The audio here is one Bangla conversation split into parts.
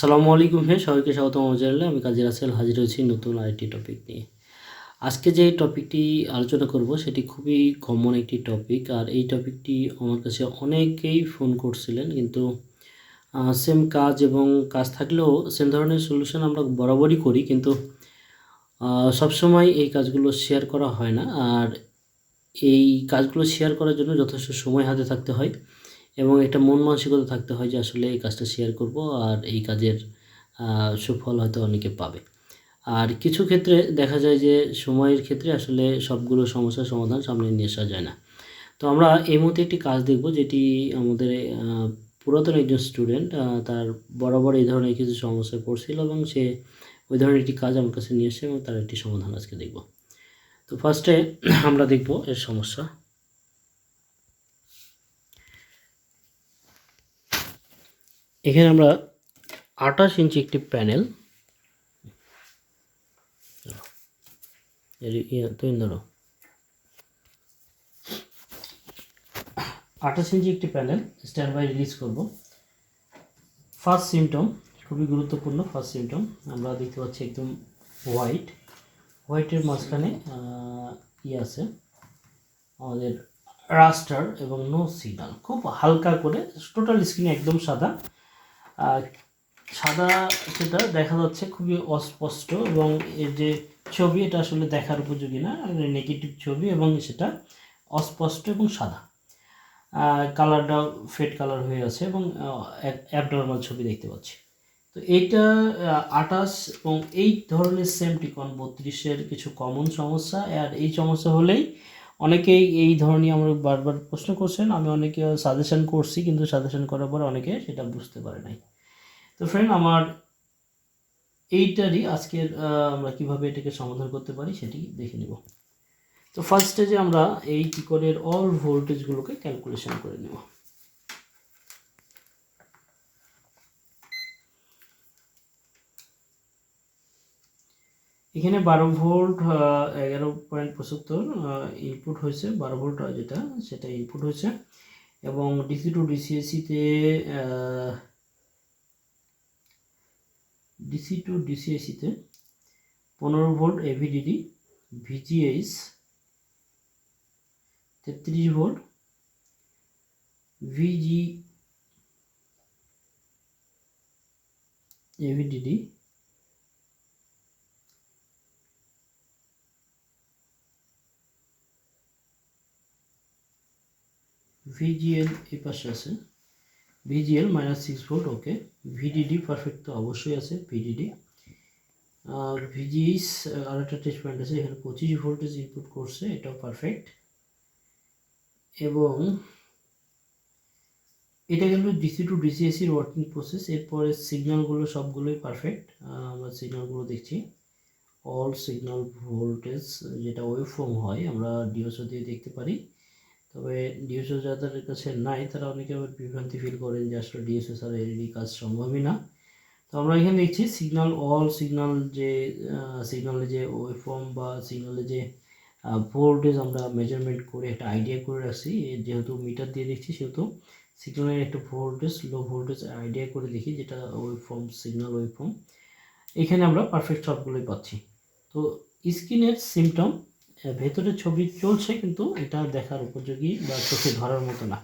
আসসালামু আলাইকুম সবাইকে স্বাগতম আমার চ্যানেলে। আমি কাজী রাসেল হাজির হয়েছি নতুন আরেকটি টপিক নিয়ে। আজকে যে টপিকটি আলোচনা করব সেটি খুবই কমন একটি টপিক, আর এই টপিকটি আমার কাছে অনেকেই ফোন করছিলেন, কিন্তু সেম কাজ এবং কাজ থাকলেও সেম ধরনের সলিউশন আমরা বরাবরই করি, কিন্তু সবসময় এই কাজগুলো শেয়ার করা হয় না। আর এই কাজগুলো শেয়ার করার জন্য যথেষ্ট সময় হাতে থাকতে হয় এবং একটা মন মানসিকতা থাকতে হয় যে আসলে এই কাজটা শেয়ার করব, আর এই কাজের সুফল হয়তো অনেকে পাবে। আর কিছু ক্ষেত্রে দেখা যায় যে সময়ের ক্ষেত্রে আসলে সবগুলো সমস্যার সমাধান সামনে নিয়ে আসা যায় না। তো আমরা এই মুহূর্তে একটি কাজ দেখব, যেটি আমাদের পুরাতন একজন স্টুডেন্ট, তার বরাবর এই ধরনের কিছু সমস্যায় পড়ছিল এবং সে ওই ধরনের একটি কাজ আমার কাছে নিয়ে এসে এবং তার একটি সমাধান আজকে দেখব। তো ফার্স্টে আমরা দেখব এর সমস্যা। এখানে আমরা 28 ইঞ্চি একটি প্যানেল, তুমি ধরো 28 ইঞ্চি একটি প্যানেল স্ট্যান্ড বাই রিলিজ করব। ফার্স্ট সিমটম খুবই গুরুত্বপূর্ণ। ফার্স্ট সিমটম আমরা দেখতে পাচ্ছি একদম হোয়াইটের মাঝখানে আছে আমাদের রাস্টার এবং নো সিগন্যাল, খুব হালকা করে, টোটাল স্ক্রিন একদম সাদা। সেটা দেখা যাচ্ছে খুবই অস্পষ্ট, এবং এর যে ছবি এটা আসলে দেখার উপযোগী না, নেগেটিভ ছবি, এবং সেটা অস্পষ্ট এবং সাদা। কালারটা ফেড কালার হয়ে আছে এবং অ্যাবনর্মাল ছবি দেখতে পাচ্ছি। তো এইটা 28 এবং এই ধরনের সেম টিকন 32-এর কিছু কমন সমস্যা। আর এই সমস্যা হলেই অনেকেই এই ধরনের আমরা বারবার প্রশ্ন করছেন, আমি অনেকে সাজেশন করছি, কিন্তু সাজেশন করার পর অনেকে সেটা বুঝতে পারে নাই। তো ফ্রেন্ড, আমার এইটারই আজকের আমরা কিভাবে এটাকে সমাধান করতে পারি সেটি দেখে নেব। তো ফার্স্ট স্টেজে আমরা এই টিকনের অল ভোল্টেজগুলোকে ক্যালকুলেশন করে নেব। এখানে 12 ভোল্ট 11.75 ইনপুট হয়েছে, 12 ভোল্ট যেটা সেটা ইনপুট হয়েছে, এবং ডিসি টু ডিসিএসিতে ডিসি টু ডিসিএসিতে 15 volt AVDD, VGH 33 volt, VG AVDD VGL এই পাশে আছে, VGL -6 volt, okay. VDD perfect তো অবশ্যই আছে, ভিডিডি। আর ভিজিএস আরেকটা টেস্ট পয়েন্ট আছে, এখানে 25 ভোল্টেজ ইনপুট করছে, এটাও পারফেক্ট। এবং এটা কিন্তু ডিসি টু ডিসিএসির ওয়ার্কিং প্রসেস। এরপরে সিগন্যালগুলো সবগুলোই পারফেক্ট, আমরা সিগন্যালগুলো দেখছি। অল সিগন্যাল ভোল্টেজ, যেটা ওয়েভ ফর্ম হয়, আমরা ডিওসো দিয়ে দেখতে পারি। তবে ডিওসো যাদের কাছে নাই তারা অনেকে আবার বিভ্রান্তি ফিল করেন যে আসলে ডিওসো ছাড়া এলইডি কাজ সম্ভবই না। তো আমরা এখানে দেখছি সিগন্যাল, অল সিগন্যাল, যে সিগন্যালে যে ওয়েভ ফর্ম বা সিগন্যালে যে ভোল্টেজ আমরা মেজারমেন্ট করে একটা আইডিয়া করে রাখছি, যেহেতু মিটার দিয়ে দেখছি সেহেতু সিগন্যালের একটা ভোল্টেজ, লো ভোল্টেজ আইডিয়া করে দেখি, যেটা wave form, signal wave form. এখানে আমরা পারফেক্ট সবগুলোই পাচ্ছি। তো স্ক্রিনের সিমটম, ভেতরে ছবি চলছে কিন্তু এটা দেখার উপযোগী বা চোখে ধরার মতো না।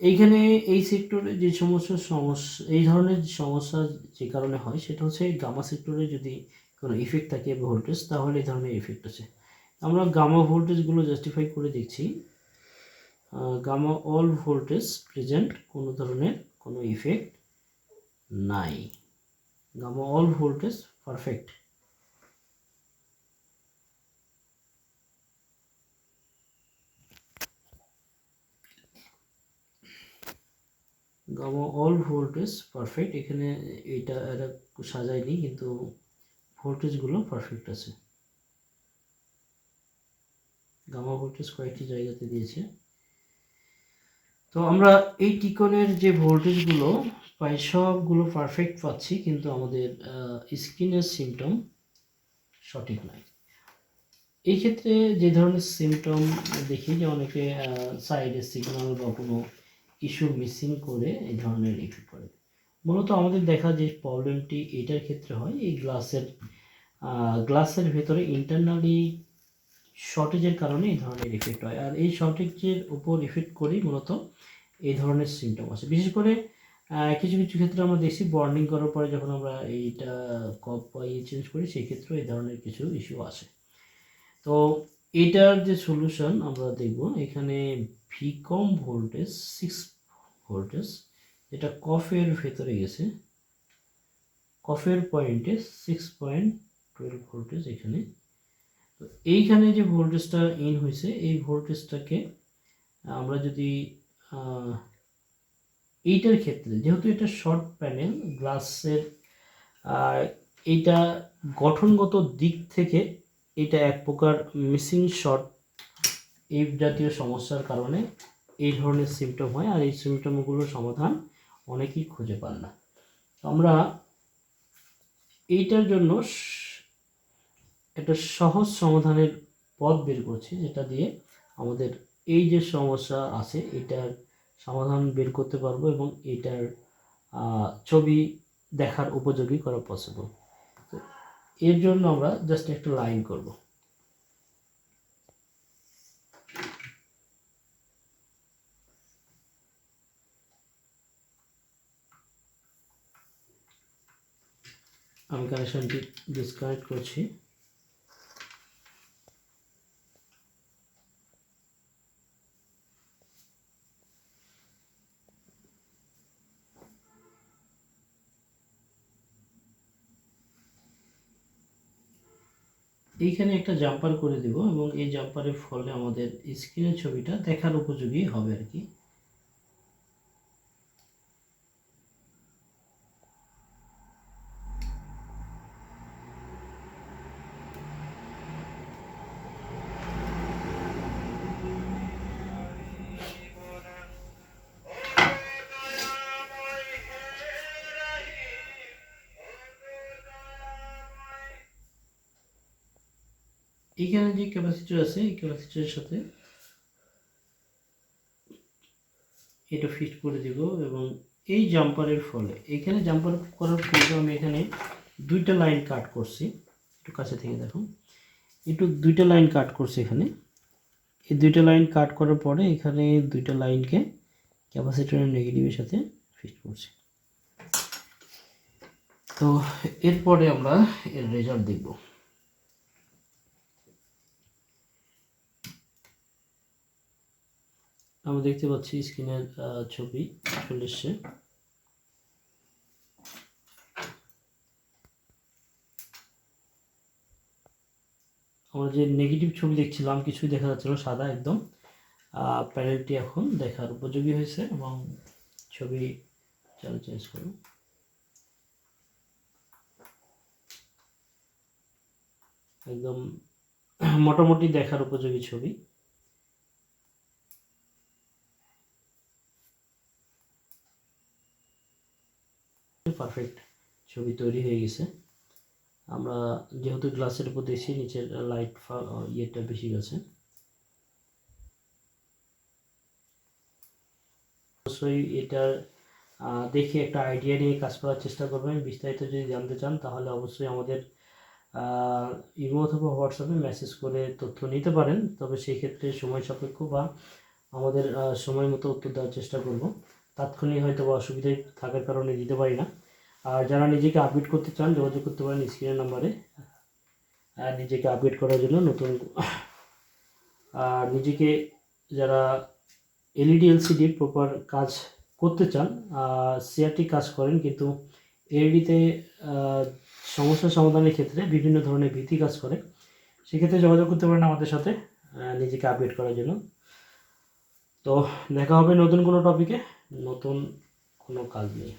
এইখানে এই সেক্টরে যে সমস্যা এই ধরনের সমস্যা যে কারণে হয় সেটা হচ্ছে গামা সেক্টরে যদি কোনো ইফেক্ট থাকে ভোল্টেজ, তাহলে এই ধরনের ইফেক্ট আছে। আমরা গামা ভোল্টেজগুলো জাস্টিফাই করে দেখছি। গামা অল ভোল্টেজ প্রেজেন্ট, কোনো ধরনের কোনো ইফেক্ট নাই, gamma all voltage perfect. Gamma all voltage perfect. এখানে এটা সাজায়নি, কিন্তু ভোল্টেজগুলো পারফেক্ট আছে। গামা ভোল্টেজ কয়েকটি জায়গাতে দিয়েছে। তো আমরা এই টিকনের যে ভোল্টেজগুলো প্রায় সবগুলো পারফেক্ট পাচ্ছি, কিন্তু আমাদের স্ক্রিনের সিমটম সঠিক নয়। এই ক্ষেত্রে যে ধরনের সিমটম দেখি যে অনেকে সাইডে সিগন্যাল বা কোনো ইস্যু মিসিং করে এই ধরনের ইফেক্ট করে। মূলত আমাদের দেখা যে প্রবলেমটি এটার ক্ষেত্রে হয়, এই গ্লাসের ভেতরে ইন্টারনালি শর্টেজের কারণে এই ধরনের ইফেক্ট হয়। আর এই শর্টেজের উপর ইফেক্ট করেই মূলত এই ধরনের সিমটম আসে। বিশেষ করে কিছু কিছু ক্ষেত্রে আমরা দেখছি বর্নিং করার পরে যখন আমরা এইটা কপ বা চেঞ্জ করি, সেই ক্ষেত্রে এই ধরনের কিছু ইস্যু আসে। তো এটার যে সলিউশন আমরা দেখব, এখানে ভিকম ভোল্টেজ 6 ভোল্টেজ, যেটা কফের ভেতরে গেছে, কফের পয়েন্টে 6.12 ভোল্টেজ এখানে। তো এইখানে যে ভোল্টেজটা ইন হয়েছে, এই ভোল্টেজটাকে আমরা যদি এইটার ক্ষেত্রে, যেহেতু এটা শর্ট প্যানেল গ্লাসের, এইটা গঠনগত দিক থেকে এটা এক প্রকার মিসিং শর্ট, এই জাতীয় সমস্যার কারণে এই ধরনের সিমটম হয়। আর এই সিমটমগুলোর সমাধান অনেকেই খুঁজে পান না। আমরা এইটার জন্য একটা সহজ সমাধানের পথ বের করছি, যেটা দিয়ে আমাদের এই যে সমস্যা আছে এটার সমাধান বের করতে পারবো এবং এটার ছবি দেখার উপযোগী করা পসিবল। তো এর জন্য আমরা জাস্ট একটা লাইন করব। আমি কানেকশনটি ডিসকানেক্ট করছি। এইখানে একটা জাম্পার করে দিব এবং এই জাম্পারের ফলে আমাদের স্ক্রিনের ছবিটা দেখার উপযোগী হবে আর কি। এইখানে যে ক্যাপাসিটর আছে, এই ক্যাপাসিটরের সাথে এটা ফিট করে দিব এবং এই জাম্পারের ফলে, এখানে জাম্পার করার পূর্বে আমি এখানে দুইটা লাইন কাট করছি, একটু কাছে থেকে দেখো, দুইটা লাইন কাট করছি এখানে। এই দুইটা লাইন কাট করার পরে এখানে দুইটা লাইনকে ক্যাপাসিটরের নেগেটিভের সাথে ফিট করছি। তো এরপরে আমরা এর রেজাল্ট দেখব। আমরা দেখতে পাচ্ছি স্ক্রিনের ছবি চলে এসছে। আমরা যে নেগেটিভ ছবি দেখছিলাম কিছুই দেখা যাচ্ছিল, সাদা একদম। প্যানেলটি এখন দেখার উপযোগী হয়েছে এবং ছবি চেঞ্জ করুন। একদম মোটামুটি দেখার উপযোগী ছবি। পারফেক্ট ছবি তৈরি হয়ে গেছে। আমরা যেহেতু গ্লাসের উপর দেখছি, নিচের লাইট ইয়েটা বেশি গেছে। অবশ্যই এটার দেখে একটা আইডিয়া নিয়ে কাজ করার চেষ্টা করবেন। বিস্তারিত যদি জানতে চান তাহলে অবশ্যই আমাদের ইমো অথবা হোয়াটসঅ্যাপে মেসেজ করে তথ্য নিতে পারেন। তবে সেই ক্ষেত্রে সময় সাপেক্ষ বা আমাদের সময় মতো উত্তর দেওয়ার চেষ্টা করব। তাৎক্ষণিক হয়তো বা অসুবিধা থাকার কারণে দিতে পারি না। আর যারা নিজেকে আপডেট করতে চান যোগাযোগ করতে পারেন স্ক্রিনের নাম্বারে। নিজেকে আপডেট করার জন্য নতুন নিজেকে যারা এলইডি এলসিডির প্রপার কাজ করতে চান, সিআরটি কাজ করেন কিন্তু এলইডিতে সমস্যা সমাধানের ক্ষেত্রে বিভিন্ন ধরনের ভীতি কাজ করে, সেক্ষেত্রে যোগাযোগ করতে পারেন আমাদের সাথে নিজেকে আপডেট করার জন্য। তো দেখা হবে নতুন কোনো টপিকে, নতুন কোনো কাজ নিয়ে।